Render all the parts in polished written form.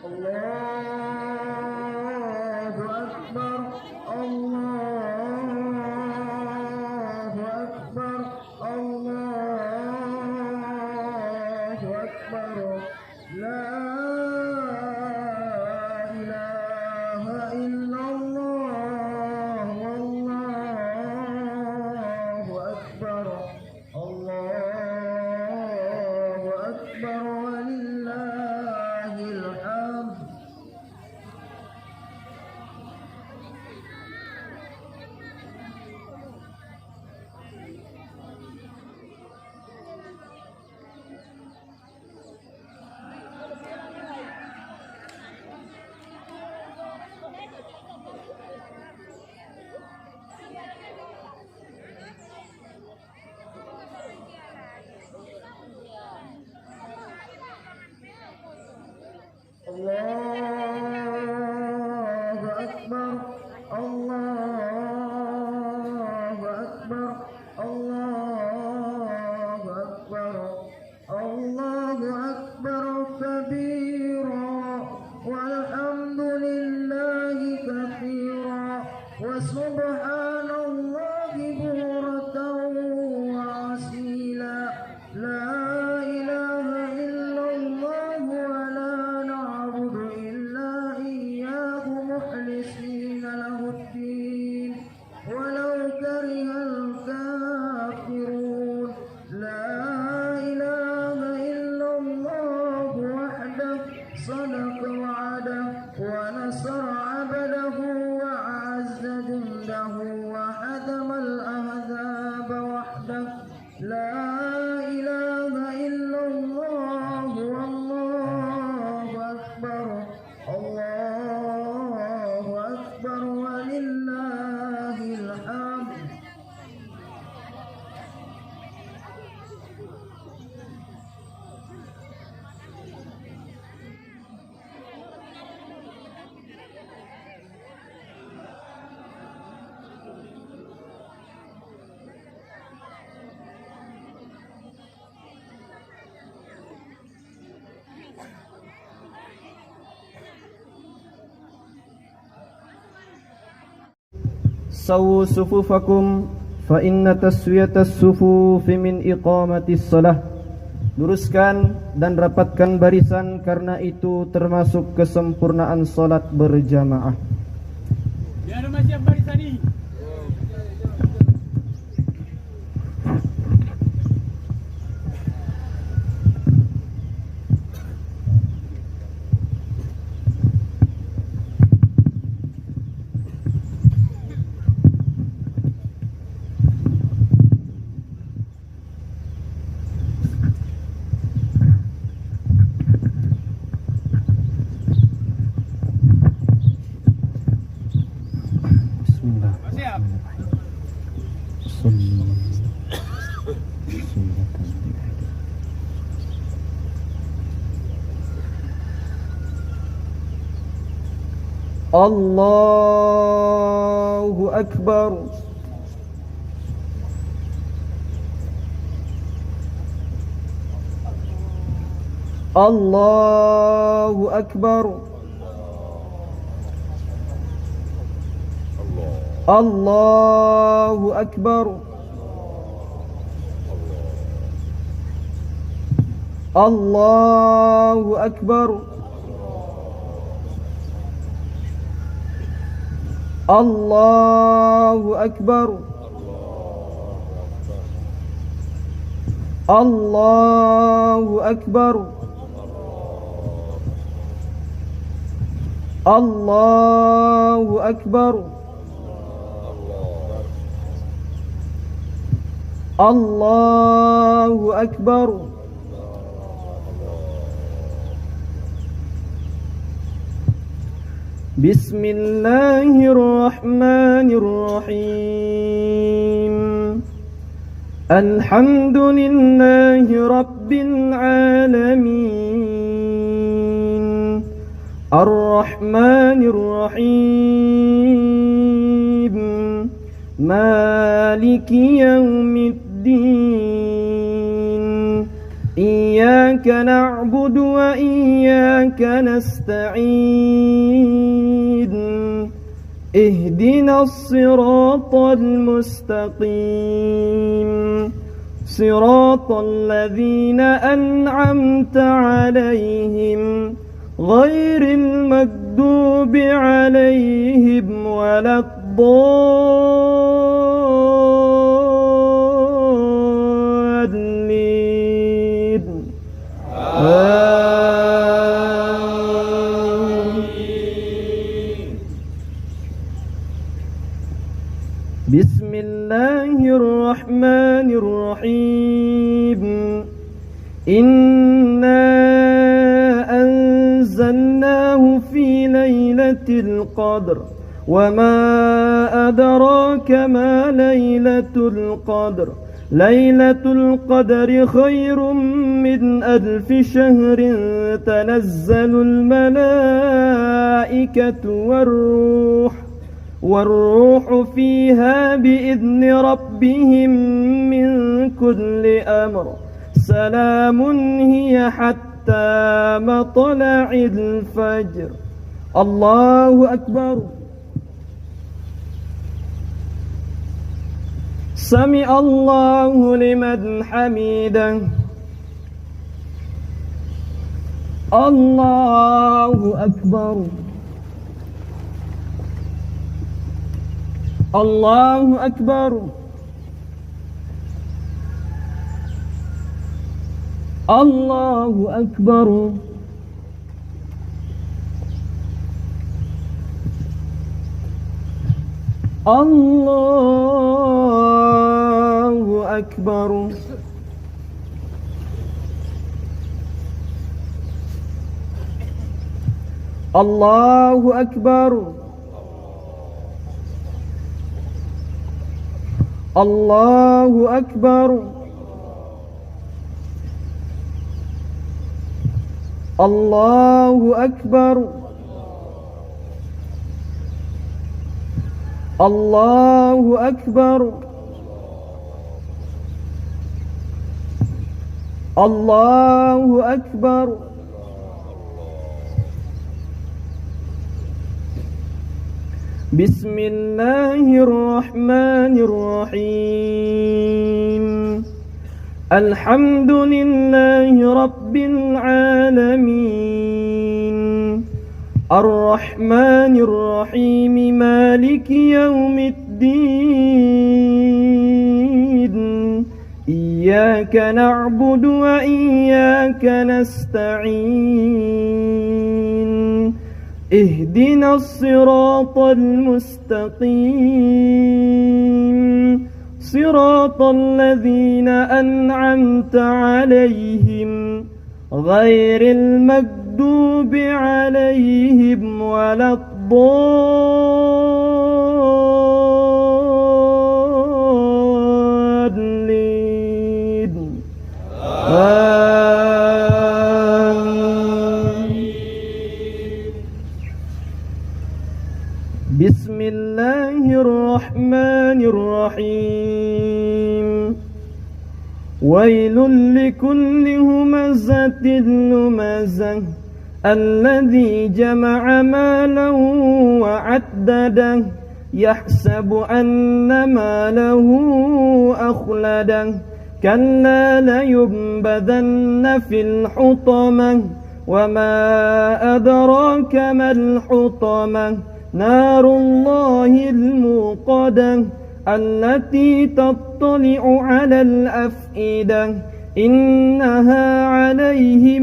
Allahu Akbar, Allahu Akbar, Allahu Akbar. La ilaha illallah, wallahu akbar, Allahu akbar, walillahil hamd. Allahu Akbar, Allahu Akbar, Allahu Akbar, Allahu Akbar kabira, walhamdulillahi katsira, wa subhanallahi bukratan wa asila. La ilaha illallah wa la na'budu illa iyyahu mukhlisina lahuddin walau karihal kafirun. La ilaha illallah wahdahu sadaqa wa'adahu wa nasara 'abdahu wa 'azza jundahu wa hadama al-ahzaba wahdahu. La ilaha illallah, wallahu akbar, Allahu akbar, walillahil hamd. سووا صفوفكم فإن تسوية الصفوف من إقامة الصلاة. Luruskan dan rapatkan barisan karena itu termasuk kesempurnaan salat berjamaah. Biar masih barisan ini. Allahu Akbar. Allahu Akbar. Allahu Akbar. Allahu Akbar. Allahu Akbar. Allahu Akbar. Allahu Akbar. Allahu Akbar. Bismillahirrahmanirrahim. Alhamdulillahi Rabbil alamin. Ar-Rahmanir-Rahim. Maliki yaumiddin. إياك نعبد وإياك نستعين اهدنا الصراط المستقيم صراط الذين أنعمت عليهم غير المغضوب عليهم ولا الضالين بسم الله الرحمن الرحيم إنا أنزلناه في ليلة القدر وما أدراك ما ليلة القدر ليلة القدر خير من 1000 شهر تنزل الملائكة والروح فيها بإذن ربهم من كل أمر سلام هي حتى مطلع الفجر الله أكبر سمع الله لمن حمده الله أكبر الله أكبر الله أكبر الله أكبر الله أكبر الله أكبر الله أكبر الله أكبر الله أكبر بسم الله الرحمن الرحيم الحمد لله رب العالمين الرحمن الرحيم مالك يوم الدين إياك نعبد وإياك نستعين اهدنا الصراط المستقيم صراط الذين أنعمت عليهم غير المغضوب عليهم ولا الضالين بسم الله الرحمن الرحيم ويل لكل همزة لمزة الذي جمع مالا وعدده يحسب أن ماله أخلده كلا لينبذن في الحطمة وما أدراك ما الحطمة نار الله الموقدة التي تطلع على الأفئدة إنها عليهم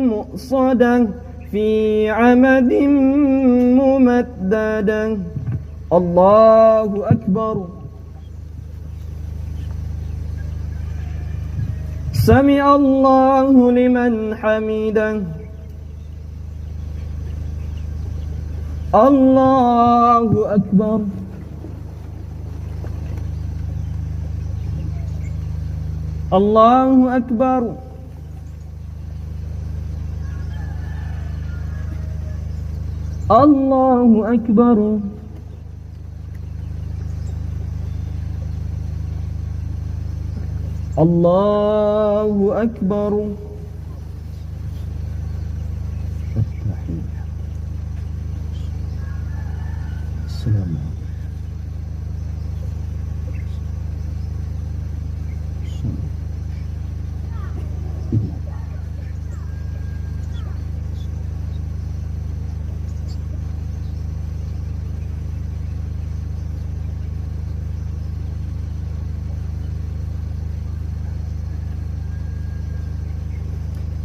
مؤصدة في عمد ممددة الله أكبر سمع الله لمن حمده الله أكبر الله أكبر الله أكبر Allahu Akbar. At-tahiyyah. Assalamualaikum.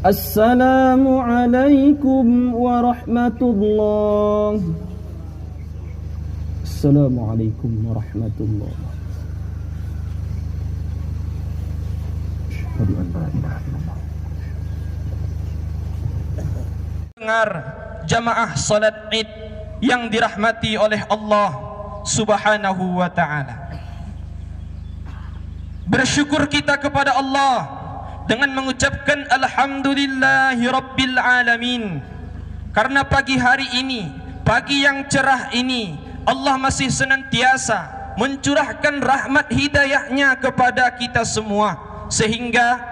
Assalamualaikum warahmatullahi. Assalamualaikum warahmatullahi. Asyhadu an la ilaha illallah. Dengar jamaah salat Id yang dirahmati oleh Allah Subhanahu wa taala. Bersyukur kita kepada Allah dengan mengucapkan alhamdulillahi rabbil alamin, karena pagi hari ini, pagi yang cerah ini, Allah masih senantiasa mencurahkan rahmat hidayahnya kepada kita semua, sehingga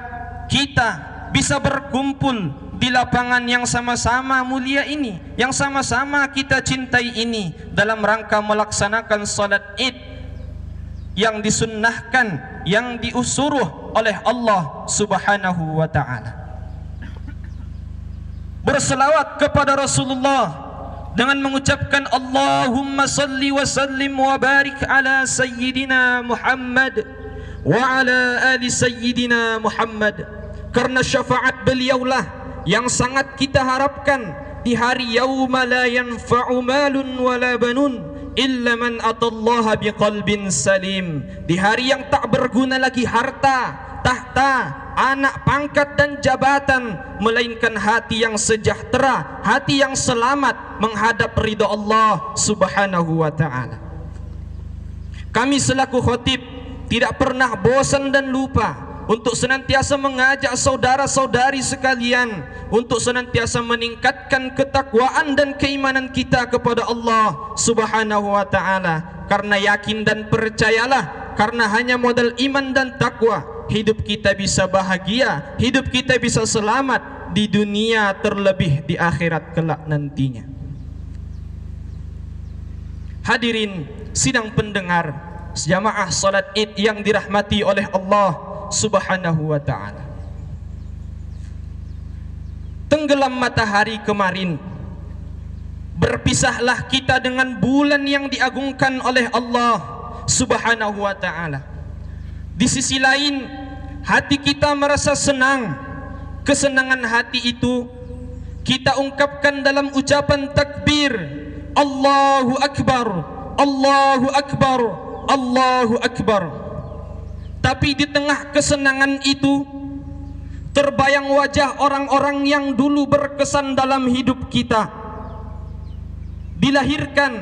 kita bisa berkumpul di lapangan yang sama-sama mulia ini, yang sama-sama kita cintai ini, dalam rangka melaksanakan salat Id yang disunnahkan, yang diusuruh oleh Allah Subhanahu wa ta'ala. Berselawat kepada Rasulullah dengan mengucapkan Allahumma salli wa sallim wa barik ala Sayyidina Muhammad wa ala ali Sayyidina Muhammad, karena syafaat beliaulah yang sangat kita harapkan di hari yauma la yanfa'u malun wala banun illa man atallaha biqalbin salim, di hari yang tak berguna lagi harta, tahta, anak, pangkat dan jabatan, melainkan hati yang sejahtera, hati yang selamat menghadap ridha Allah Subhanahu wa ta'ala. Kami selaku khatib tidak pernah bosan dan lupa untuk senantiasa mengajak saudara-saudari sekalian untuk senantiasa meningkatkan ketakwaan dan keimanan kita kepada Allah Subhanahu wa ta'ala, karena yakin dan percayalah, karena hanya modal iman dan takwa hidup kita bisa bahagia, hidup kita bisa selamat di dunia, terlebih di akhirat kelak nantinya. Hadirin sidang pendengar jamaah salat Id yang dirahmati oleh Allah Subhanahu wa ta'ala. Tenggelam matahari kemarin, berpisahlah kita dengan bulan yang diagungkan oleh Allah Subhanahu wa ta'ala. Di sisi lain, hati kita merasa senang. Kesenangan hati itu kita ungkapkan dalam ucapan takbir, Allahu Akbar, Allahu Akbar, Allahu Akbar. Tapi di tengah kesenangan itu terbayang wajah orang-orang yang dulu berkesan dalam hidup kita. Dilahirkan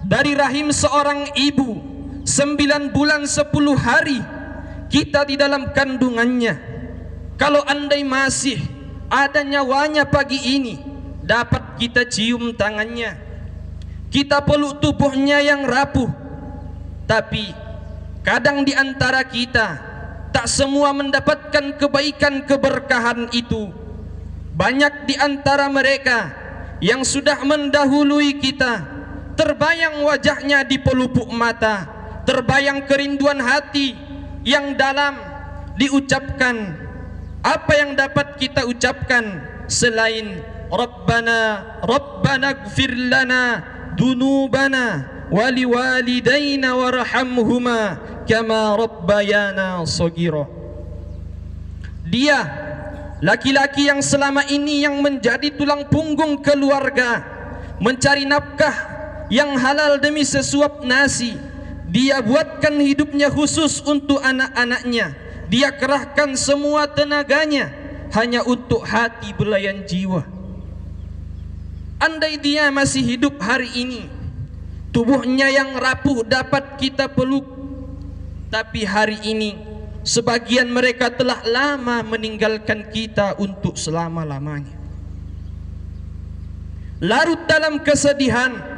dari rahim seorang ibu 9 bulan 10 hari, kita di dalam kandungannya. Kalau andai masih ada nyawanya pagi ini, dapat kita cium tangannya, kita peluk tubuhnya yang rapuh. Tapi kadang di antara kita tak semua mendapatkan kebaikan keberkahan itu. Banyak di antara mereka yang sudah mendahului kita, terbayang wajahnya di pelupuk mata, terbayang kerinduan hati yang dalam diucapkan. Apa yang dapat kita ucapkan selain Rabbana Rabbana ighfir lana dunubana wali walidaina warhamhuma kama rabbayana shaghira. Dia laki-laki yang selama ini yang menjadi tulang punggung keluarga, mencari nafkah yang halal demi sesuap nasi. Dia buatkan hidupnya khusus untuk anak-anaknya. Dia kerahkan semua tenaganya hanya untuk hati belayan jiwa. Andai dia masih hidup hari ini, tubuhnya yang rapuh dapat kita peluk. Tapi hari ini sebagian mereka telah lama meninggalkan kita untuk selama-lamanya. Larut dalam kesedihan.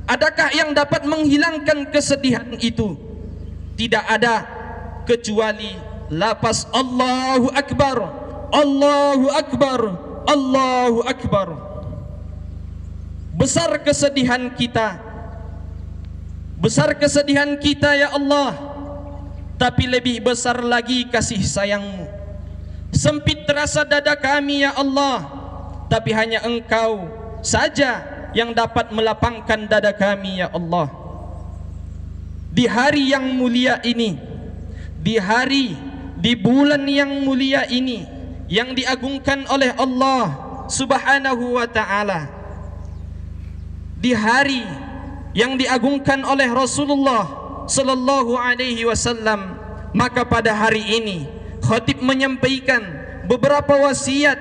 Adakah yang dapat menghilangkan kesedihan itu? Tidak ada, kecuali lapas Allahu Akbar, Allahu Akbar, Allahu Akbar. Besar kesedihan kita, besar kesedihan kita ya Allah, tapi lebih besar lagi kasih sayang-Mu. Sempit terasa dada kami ya Allah, tapi hanya Engkau saja yang dapat melapangkan dada kami ya Allah. Di hari yang mulia ini, di bulan yang mulia ini, yang diagungkan oleh Allah Subhanahu wa ta'ala, di hari yang diagungkan oleh Rasulullah sallallahu alaihi wasallam, maka pada hari ini khatib menyampaikan beberapa wasiat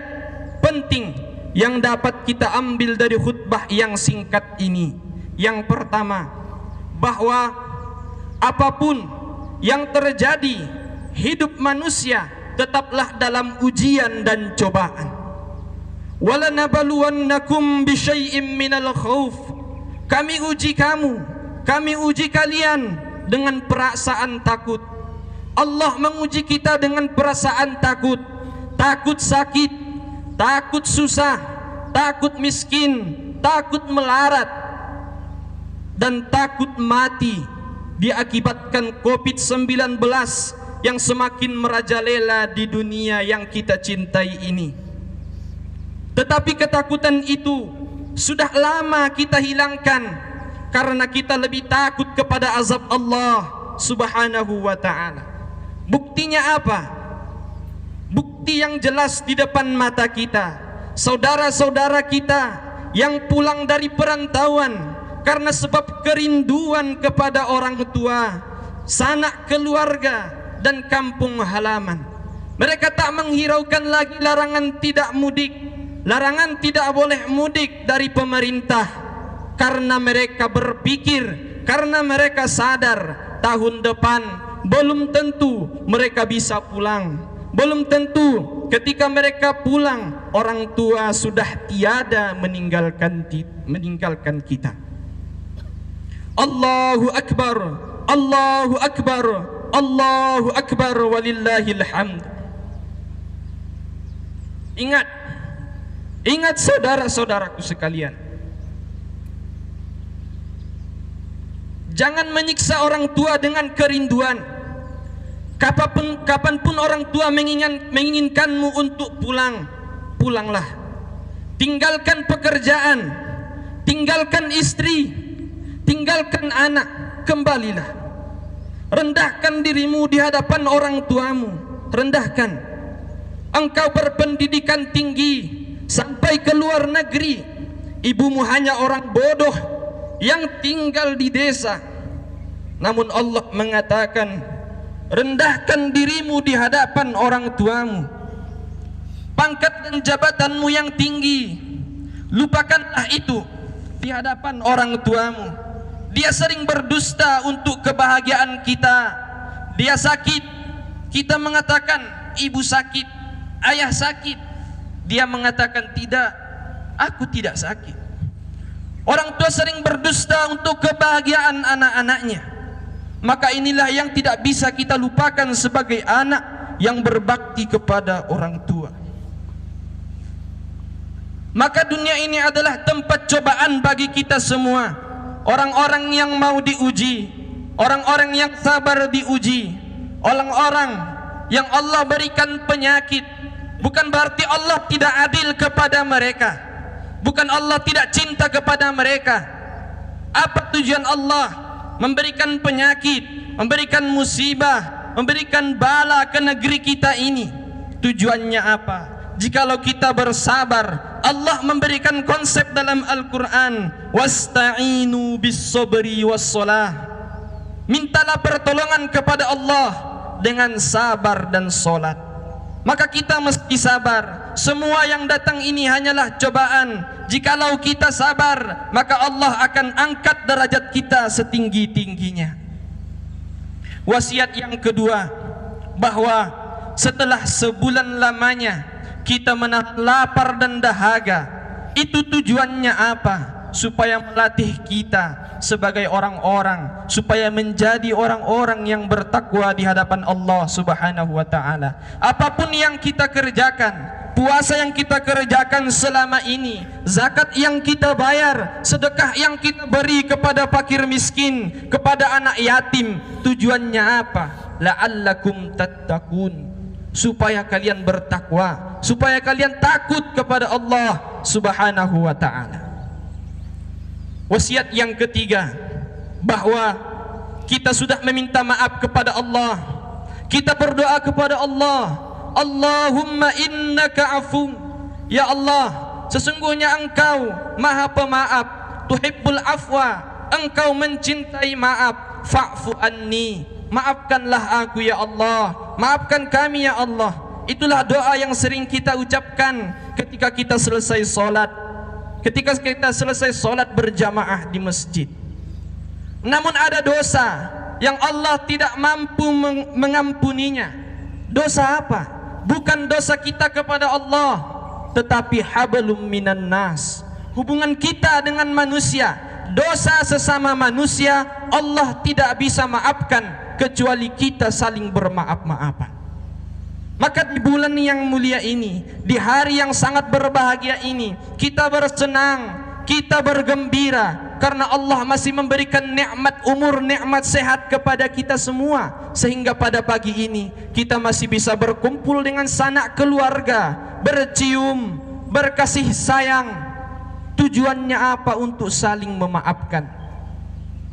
penting yang dapat kita ambil dari khutbah yang singkat ini. Yang pertama, bahwa apapun yang terjadi, hidup manusia tetaplah dalam ujian dan cobaan. Walanabluwannakum bisyai'im minal khauf. Kami uji kamu, kami uji kalian dengan perasaan takut. Allah menguji kita dengan perasaan takut. Takut sakit, takut susah, takut miskin, takut melarat, dan takut mati diakibatkan COVID-19 yang semakin merajalela di dunia yang kita cintai ini. Tetapi ketakutan itu sudah lama kita hilangkan karena kita lebih takut kepada azab Allah Subhanahu wa ta'ala. Buktinya apa? Bukti yang jelas di depan mata kita. Saudara-saudara kita yang pulang dari perantauan karena sebab kerinduan kepada orang tua, sanak keluarga, dan kampung halaman. Mereka tak menghiraukan lagi larangan tidak mudik, larangan tidak boleh mudik dari pemerintah, karena mereka berpikir, karena mereka sadar tahun depan belum tentu mereka bisa pulang. Belum tentu ketika mereka pulang orang tua sudah tiada meninggalkan kita. Allahu Akbar, Allahu Akbar, Allahu Akbar, walillahil hamd. Ingat saudara-saudaraku sekalian, jangan menyiksa orang tua dengan kerinduan. Kapanpun orang tua menginginkanmu untuk pulang, pulanglah. Tinggalkan pekerjaan, tinggalkan istri, tinggalkan anak, kembalilah. Rendahkan dirimu di hadapan orang tuamu, rendahkan. Engkau berpendidikan tinggi sampai ke luar negeri, ibumu hanya orang bodoh yang tinggal di desa. Namun Allah mengatakan, rendahkan dirimu di hadapan orang tuamu. Pangkat dan jabatanmu yang tinggi, lupakanlah itu di hadapan orang tuamu. Dia sering berdusta untuk kebahagiaan kita. Dia sakit, kita mengatakan ibu sakit, ayah sakit. Dia mengatakan tidak, aku tidak sakit. Orang tua sering berdusta untuk kebahagiaan anak-anaknya. Maka inilah yang tidak bisa kita lupakan sebagai anak yang berbakti kepada orang tua. Maka dunia ini adalah tempat cobaan bagi kita semua. Orang-orang yang mau diuji, orang-orang yang sabar diuji, orang-orang yang Allah berikan penyakit. Bukan berarti Allah tidak adil kepada mereka, bukan Allah tidak cinta kepada mereka. Apa tujuan Allah memberikan penyakit, memberikan musibah, memberikan bala ke negeri kita ini? Tujuannya apa? Jikalau kita bersabar, Allah memberikan konsep dalam Al-Quran, wasta'inu bis-sabri was-salah. Mintalah pertolongan kepada Allah dengan sabar dan solat. Maka kita mesti sabar. Semua yang datang ini hanyalah cobaan. Jikalau kita sabar, maka Allah akan angkat derajat kita setinggi-tingginya. Wasiat yang kedua, bahwa setelah sebulan lamanya kita menahan lapar dan dahaga. Itu tujuannya apa? supaya melatih kita sebagai orang-orang, supaya menjadi orang-orang yang bertakwa di hadapan Allah Subhanahu wa taala. Apapun yang kita kerjakan, puasa yang kita kerjakan selama ini, zakat yang kita bayar, sedekah yang kita beri kepada fakir miskin, kepada anak yatim, tujuannya apa? La'allakum tattaqun, supaya kalian bertakwa, supaya kalian takut kepada Allah Subhanahu wa taala. Wasiat yang ketiga, bahwa kita sudah meminta maaf kepada Allah, kita berdoa kepada Allah, Allahumma innaka afu, ya Allah, sesungguhnya Engkau Maha Pemaaf, tuhibbul afwa, Engkau mencintai maaf, fa'fu anni, maafkanlah aku ya Allah, maafkan kami ya Allah. Itulah doa yang sering kita ucapkan ketika kita selesai solat, ketika kita selesai solat berjamaah di masjid. Namun ada dosa yang Allah tidak mampu mengampuninya. Dosa apa? Bukan dosa kita kepada Allah, tetapi hablum minan nas, hubungan kita dengan manusia. Dosa sesama manusia Allah tidak bisa maafkan kecuali kita saling bermaaf-maafan. Maka di bulan yang mulia ini, di hari yang sangat berbahagia ini, kita bersenang, kita bergembira karena Allah masih memberikan nikmat umur, nikmat sehat kepada kita semua, sehingga pada pagi ini kita masih bisa berkumpul dengan sanak keluarga, bercium, berkasih sayang. Tujuannya apa? Untuk saling memaafkan.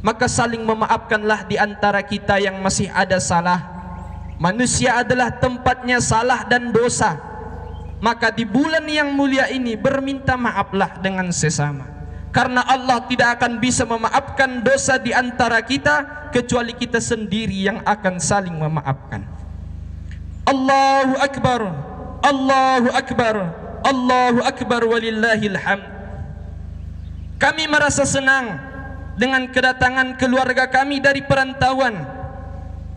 Maka saling memaafkanlah di antara kita yang masih ada salah. Manusia adalah tempatnya salah dan dosa. Maka di bulan yang mulia ini berminta maaflah dengan sesama, karena Allah tidak akan bisa memaafkan dosa di antara kita kecuali kita sendiri yang akan saling memaafkan. Allahu Akbar, Allahu Akbar, Allahu Akbar, walillahil hamd. Kami merasa senang dengan kedatangan keluarga kami dari perantauan.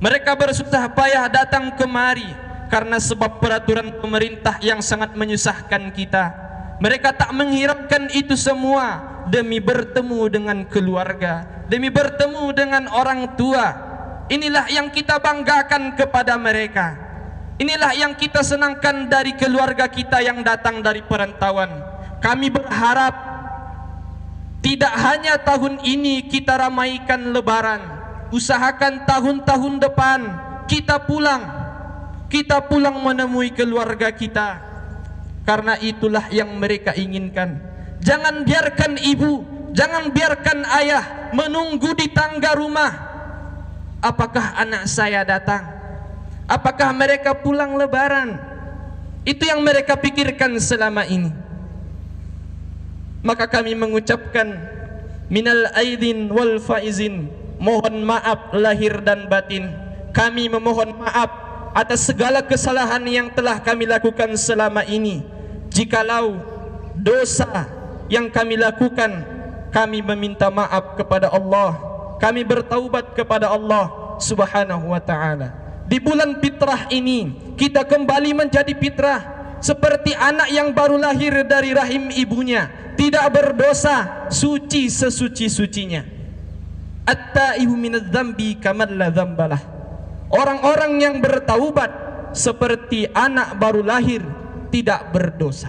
Mereka bersusah payah datang kemari karena sebab peraturan pemerintah yang sangat menyusahkan kita. Mereka tak menghiraukan itu semua demi bertemu dengan keluarga, demi bertemu dengan orang tua. Inilah yang kita banggakan kepada mereka. Inilah yang kita senangkan dari keluarga kita yang datang dari perantauan. Kami berharap tidak hanya tahun ini kita ramaikan lebaran, usahakan tahun-tahun depan kita pulang menemui keluarga kita, karena itulah yang mereka inginkan. Jangan biarkan ibu, jangan biarkan ayah menunggu di tangga rumah. Apakah anak saya datang? Apakah mereka pulang lebaran? Itu yang mereka pikirkan selama ini. Maka kami mengucapkan minal aidin wal faizin, mohon maaf lahir dan batin. Kami memohon maaf atas segala kesalahan yang telah kami lakukan selama ini. Jikalau dosa yang kami lakukan, kami meminta maaf kepada Allah. Kami bertaubat kepada Allah Subhanahu wa taala. Di bulan fitrah ini kita kembali menjadi fitrah seperti anak yang baru lahir dari rahim ibunya, tidak berdosa, suci sesuci-sucinya. At-taibu minadz-dzambi kaman la dzambalah. Orang-orang yang bertaubat seperti anak baru lahir, tidak berdosa.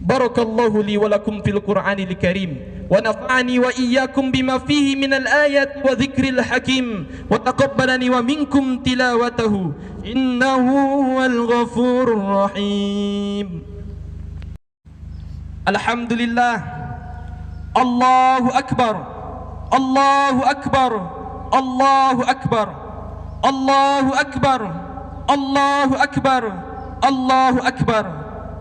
Barakallahu li wa lakum fil Qur'anil Karim, wa nafa'ani wa iyyakum bima fihi minal ayati wa dzikril hakim, wa taqabbalani wa minkum tilawatahu innahu huwal ghafurur rahim. Alhamdulillah. Allahu Akbar, Allahu Akbar, Allahu Akbar, Allahu Akbar, Allahu Akbar, Allahu Akbar,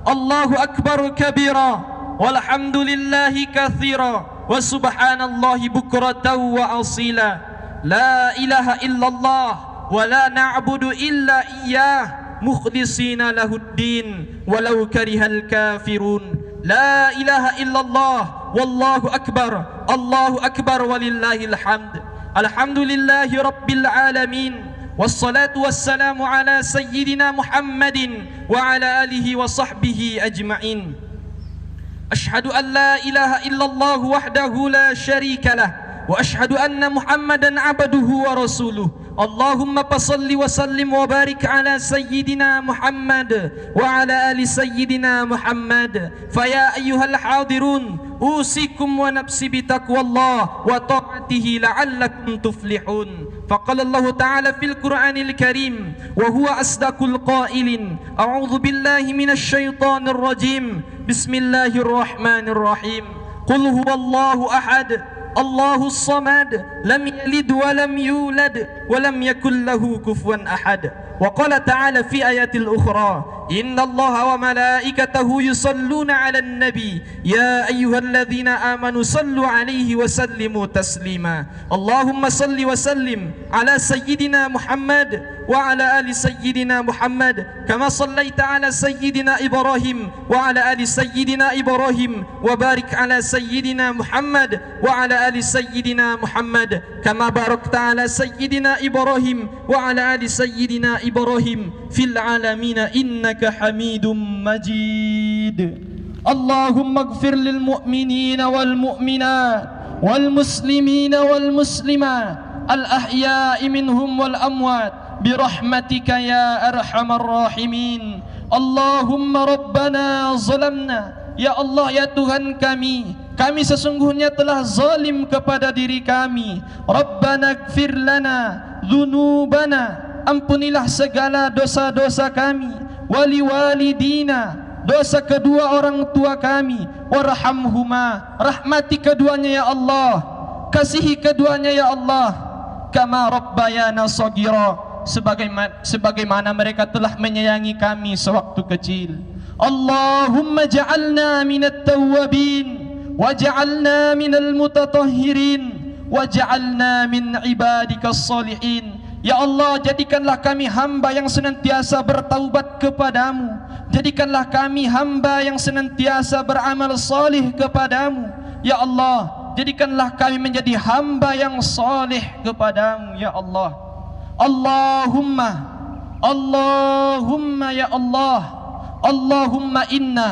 Allahu Akbar kabira, walhamdulillahi katsira, wa subhanallahi bukratan wa asila. La ilaha illallah wa la na'budu illa iyyah mukhlisina lahuddin walau karihal kafirun. La ilaha illallah wallahu akbar, Allahu akbar walillahil hamd. Alhamdulillahi rabbil alamin, wassalatu wassalamu ala sayyidina Muhammadin wa ala alihi wa sahbihi ajma'in. أشهد أن لا إله إلا الله وحده لا شريك له وأشهد أن محمدا عبده ورسوله اللهم فصل وسلم وبارك على سيدنا محمد وعلى آل سيدنا محمد فيا أيها الحاضرون أوصيكم ونفسي بتقوى الله وطاعته لعلكم تفلحون فقال الله تعالى في القرآن الكريم وهو أصدق القائلين أعوذ بالله من الشيطان الرجيم بسم الله الرحمن الرحيم قل هو الله أحد الله الصمد لم يلد ولم يولد ولم يكن له كفوا أحد وقال تعالى في آيات الأخرى إن الله وملائكته يصلون على النبي يا أيها الذين آمنوا صلوا عليه وسلموا تسليما اللهم صل وسلم على سيدنا محمد وعلى آل سيدنا محمد كما صليت على سيدنا إبراهيم وعلى آل سيدنا إبراهيم وبارك على سيدنا محمد وعلى آل سيدنا محمد كما باركت على سيدنا إبراهيم وعلى آل سيدنا إبراهيم في العالمين إنك حميد مجيد اللهم اغفر للمؤمنين والمؤمنات والمسلمين والمسلمات الأحياء منهم والأموات برحمتك يا أرحم الراحمين اللهم ربنا ظلمنا ya Allah ya Tuhan kami sesungguhnya telah zalim kepada diri kami Rabbana gfir lana dzunubana ampunilah segala dosa-dosa kami wali walidina dosa kedua orang tua kami warhamhuma rahmati keduanya ya Allah kasihi keduanya ya Allah kama rabbayana shaghira sebagaimana mereka telah menyayangi kami sewaktu kecil Allahumma ja'alna minat tawwabin waj'alna minal mutatahhirin waj'alna min ibadikas salihin ya Allah jadikanlah kami hamba yang senantiasa bertaubat kepadamu jadikanlah kami hamba yang senantiasa beramal salih kepadamu ya Allah jadikanlah kami menjadi hamba yang salih kepadamu ya Allah Allahumma ya Allah Allahumma inna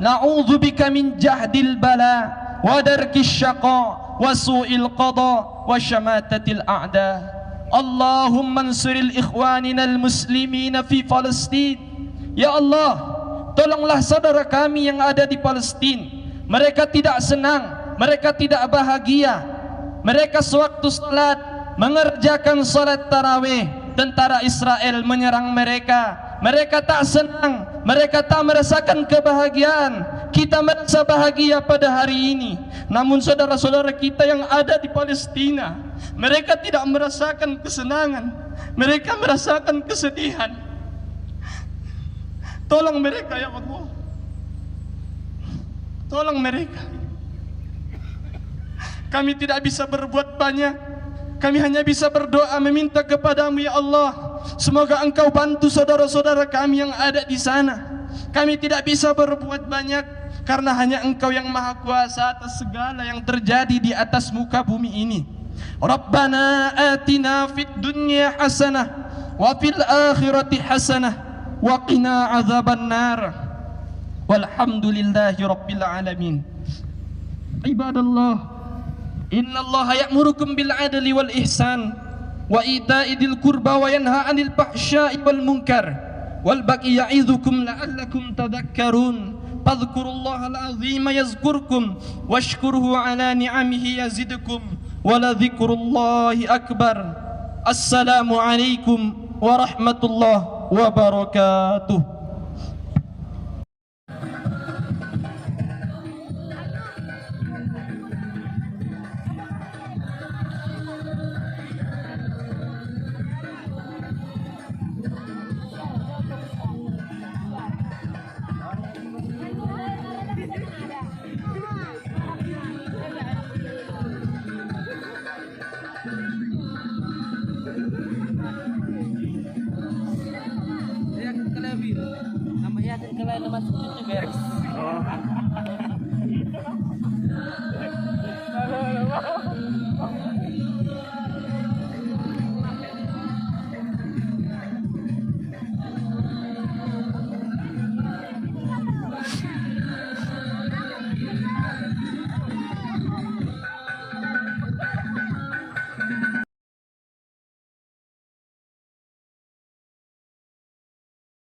na'udzubika min jahdil bala wa darkis syaqa wa su'il qada wa syamatatil a'da Allahumma ansuril ikhwanina al-muslimina fi Palestin ya Allah tolonglah saudara kami yang ada di Palestin mereka tidak senang mereka tidak bahagia mereka sewaktu salat mengerjakan salat tarawih tentara Israel menyerang mereka mereka tak senang mereka tak merasakan kebahagiaan kita merasa bahagia pada hari ini namun saudara-saudara kita yang ada di Palestina mereka tidak merasakan kesenangan mereka merasakan kesedihan tolong mereka ya Allah tolong mereka kami tidak bisa berbuat banyak kami hanya bisa berdoa meminta kepadamu ya Allah semoga engkau bantu saudara-saudara kami yang ada di sana kami tidak bisa berbuat banyak karena hanya engkau yang maha kuasa atas segala yang terjadi di atas muka bumi ini Rabbana atina fid dunya hasanah wa fil akhirati hasanah wa qina azaban nar walhamdulillahi rabbil alamin ibadallah innallaha ya'murukum bil adli wal ihsan wa ita'i dzil qurba wa yanha 'anil fahsya'i wal munkar wal baghi ya'idzukum la'allakum tadhakkarun fadhkurullaha al-'azima yazkurkum washkuruhu 'ala ni'amihi yazidkum wa la dzikrullahi akbar assalamu alaikum warahmatullahi wabarakatuh Namanya kalian masuk itu beres.